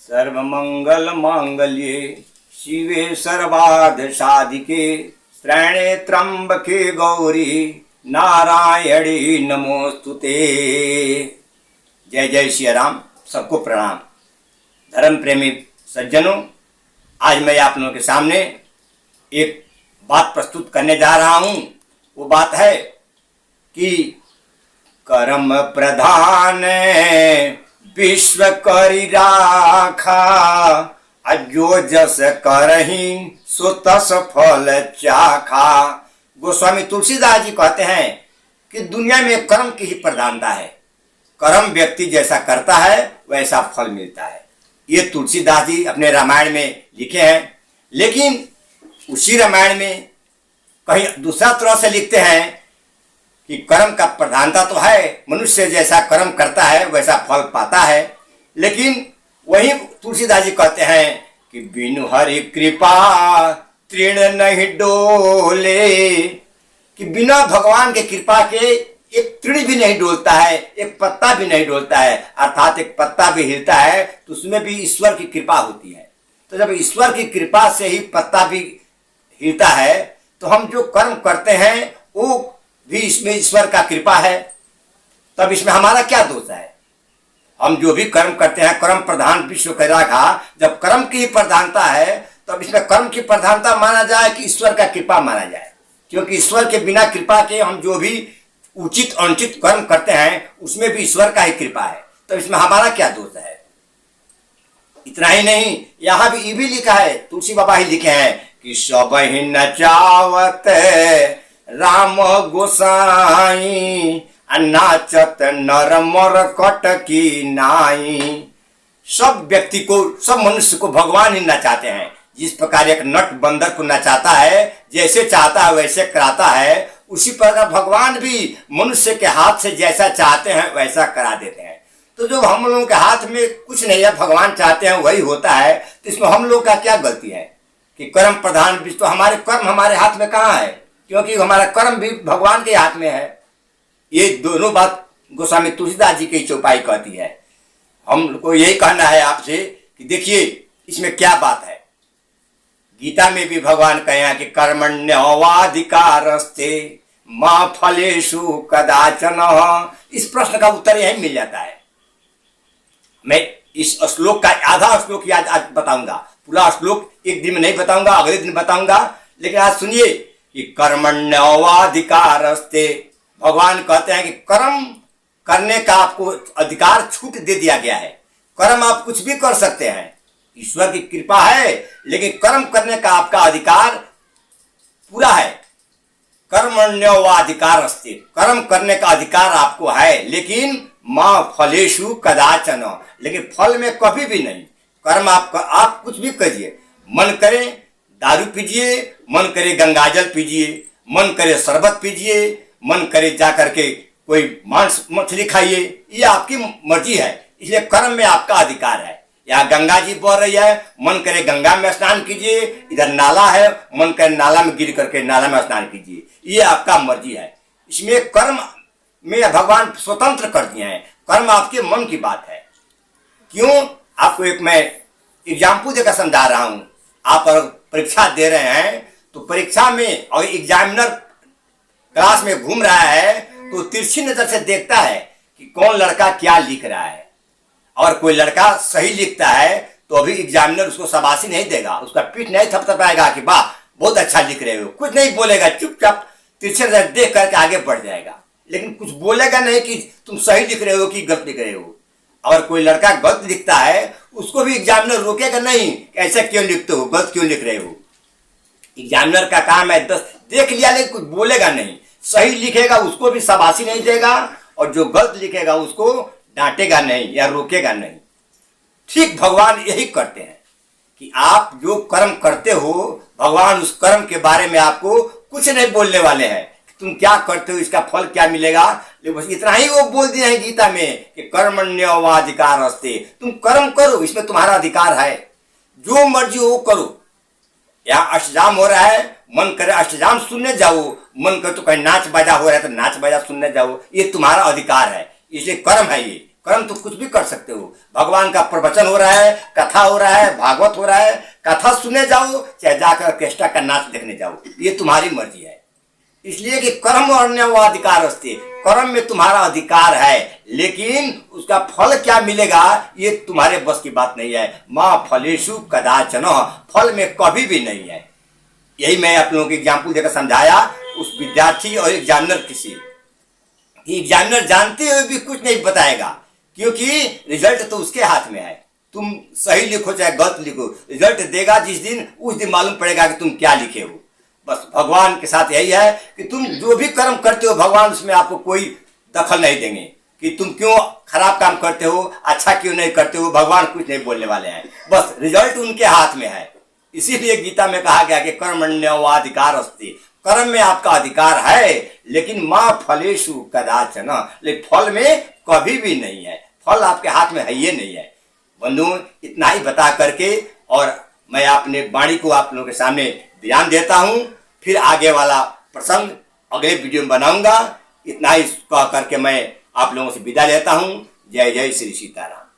सर्वमंगल मांगल्ये शिवे सर्वार्थ साधिके शरण्ये त्र्यंबके गौरी नारायणी नमोस्तुते। जय जय श्री राम। सबको प्रणाम। धर्म प्रेमी सज्जनों, आज मैं आप लोगों के सामने एक बात प्रस्तुत करने जा रहा हूं। वो बात है कि कर्म प्रधान विश्व करि राखा, जो जस करहि सो तस फल चाखा। गोस्वामी तुलसीदास जी कहते हैं कि दुनिया में कर्म की ही प्रधानता है। कर्म व्यक्ति जैसा करता है वैसा फल मिलता है। ये तुलसीदास जी अपने रामायण में लिखे हैं, लेकिन उसी रामायण में कहीं दूसरा तरह से लिखते हैं कि कर्म का प्रधानता तो है, मनुष्य जैसा कर्म करता है वैसा फल पाता है। लेकिन वही तुलसीदास जी कहते हैं कि बिनु हरि कृपा तृण नहीं डोले, कि बिना भगवान के कृपा के एक तृण भी नहीं डोलता है, एक पत्ता भी नहीं डोलता है। अर्थात एक पत्ता भी हिलता है तो उसमें भी ईश्वर की कृपा होती है। तो जब ईश्वर की कृपा से ही पत्ता भी हिलता है तो हम जो कर्म करते हैं वो भी इसमें ईश्वर का कृपा है। तब इसमें हमारा क्या दोष है? हम जो भी कर्म करते हैं, कर्म प्रधान विश्व करि राखा, जब कर्म की प्रधानता है तब इसमें कर्म की प्रधानता माना जाए कि ईश्वर का कृपा माना जाए, क्योंकि ईश्वर के बिना कृपा के हम जो भी उचित अनुचित कर्म करते हैं उसमें भी ईश्वर का ही कृपा है। तो इसमें हमारा क्या दोष है? इतना ही नहीं, यहाँ भी ये भी लिखा है, तुलसी बाबा ही लिखे हैं कि सब ही नचावत राम गोसाई, नाचत नर मर कटकी नाई। सब व्यक्ति को, सब मनुष्य को भगवान ही नचाते हैं। जिस प्रकार एक नट बंदर को नचाता है, जैसे चाहता है वैसे कराता है, उसी प्रकार भगवान भी मनुष्य के हाथ से जैसा चाहते हैं वैसा करा देते हैं। तो जो हम लोगों के हाथ में कुछ नहीं है, भगवान चाहते हैं वही होता है। तो इसमें हम लोग का क्या गलती है कि कर्म प्रधान विश्व? तो हमारे कर्म हमारे हाथ में कहाँ है? क्योंकि हमारा कर्म भी भगवान के हाथ में है। ये दोनों बात गोस्वामी तुलसीदास जी की चौपाई कहती है। हमको यही कहना है आपसे कि देखिए इसमें क्या बात है। गीता में भी भगवान कहे हैं कि कर्मण्येवाधिकारस्ते मा फलेषु कदाचन। इस प्रश्न का उत्तर यही मिल जाता है। मैं इस श्लोक का आधा श्लोक याद आज बताऊंगा, पूरा श्लोक एक दिन में नहीं बताऊंगा, अगले दिन बताऊंगा। लेकिन आज सुनिए कि कर्मण्येवाधिकारस्ते, भगवान कहते हैं कि कर्म करने का आपको अधिकार छूट दे दिया गया है। कर्म आप कुछ भी कर सकते हैं, ईश्वर की कृपा है, लेकिन कर्म करने का आपका अधिकार पूरा है। कर्मण्येवाधिकारस्ते, कर्म करने का अधिकार आपको है, लेकिन मां फलेषु कदाचन, लेकिन फल में कभी भी नहीं। कर्म आप कुछ भी करिए, मन करे दारू पीजिए, मन करे गंगाजल पीजिए, मन करे शरबत पीजिए, मन करे जा करके कोई मांस मछली खाइए, ये आपकी मर्जी है। इसलिए कर्म में आपका अधिकार है। यहाँ गंगा जी बह रही है, मन करे गंगा में स्नान कीजिए, इधर नाला है, मन करे नाला में गिर करके नाला में स्नान कीजिए, ये आपका मर्जी है। इसमें कर्म में भगवान स्वतंत्र कर दिए हैं। कर्म आपके मन की बात है। क्यों? आपको एक मैं एग्जाम्पल देकर समझा रहा हूं। आप अगर परीक्षा दे रहे हैं तो परीक्षा में और एग्जामिनर क्लास में घूम रहा है तो तिरछी नजर से देखता है कि कौन लड़का क्या लिख रहा है। और कोई लड़का सही लिखता है तो अभी एग्जामिनर उसको शाबाशी नहीं देगा, उसका पीठ नहीं थपथपाएगा कि वाह बहुत अच्छा लिख रहे हो, कुछ नहीं बोलेगा, चुपचाप तिरछी नजर देख करके आगे बढ़ जाएगा। लेकिन कुछ बोलेगा नहीं कि तुम सही लिख रहे हो कि गलत लिख रहे हो। और कोई लड़का गलत लिखता है उसको भी एग्जामिनर रोकेगा नहीं, ऐसा क्यों लिखते हो, गलत क्यों लिख रहे हो। एग्जामिनर का काम है बस देख लिया, लेकिन कुछ बोलेगा नहीं। सही लिखेगा उसको भी शाबाशी नहीं देगा, और जो गलत लिखेगा उसको डांटेगा नहीं या रोकेगा नहीं। ठीक भगवान यही करते हैं कि आप जो कर्म करते हो, भगवान उस कर्म के बारे में आपको कुछ नहीं बोलने वाले हैं। तुम क्या करते हो, इसका फल क्या मिलेगा, लेकिन बस इतना ही वो बोल दिए हैं गीता में कि कर्मण्येवाधिकारस्ते, तुम कर्म करो, इसमें तुम्हारा अधिकार है, जो मर्जी हो करो। यहाँ अष्टजाम हो रहा है, मन करे अष्टजाम सुनने जाओ, मन करे तो कहीं नाच बाजा हो रहा है तो नाच बाजा सुनने जाओ, ये तुम्हारा अधिकार है। इसलिए कर्म है, कर्म तो कुछ भी कर सकते हो। भगवान का प्रवचन हो रहा है, कथा हो रहा है, भागवत हो रहा है, कथा सुने जाओ चाहे जाकर ऑर्केस्ट्रा का नाच देखने जाओ, ये तुम्हारी मर्जी है। इसलिए कि कर्म अधिकार अस्ति, कर्म में तुम्हारा अधिकार है, लेकिन उसका फल क्या मिलेगा ये तुम्हारे बस की बात नहीं है। माँ फलेषु कदाचन, फल में कभी भी नहीं है। यही मैं आप लोगों को एग्जाम्पल देकर समझाया उस विद्यार्थी और एग्जामिनर किसी कि एग्जामिनर जानते हुए भी कुछ नहीं बताएगा, क्योंकि रिजल्ट तो उसके हाथ में है। तुम सही लिखो चाहे गलत लिखो, रिजल्ट देगा जिस दिन, उस दिन मालूम पड़ेगा कि तुम क्या लिखे हो। बस भगवान के साथ यही है कि तुम जो भी कर्म करते हो भगवान उसमें आपको कोई दखल नहीं देंगे कि तुम क्यों खराब काम करते हो, अच्छा क्यों नहीं करते हो, भगवान कुछ नहीं बोलने वाले हैं। बस रिजल्ट उनके हाथ में है। इसीलिए गीता में कहा गया कि कर्मण्यवाधिकार अस्ति, कर्म में आपका अधिकार है, लेकिन माँ फलेषु कदाचन, लेकिन फल में कभी भी नहीं है। फल आपके हाथ में है ये नहीं है। बंधु, इतना ही बता करके और मैं अपने वाणी को आप लोगों के सामने ध्यान देता हूं। फिर आगे वाला प्रसंग अगले वीडियो में बनाऊंगा। इतना ही कह करके मैं आप लोगों से विदा लेता हूं। जय जय श्री सीताराम।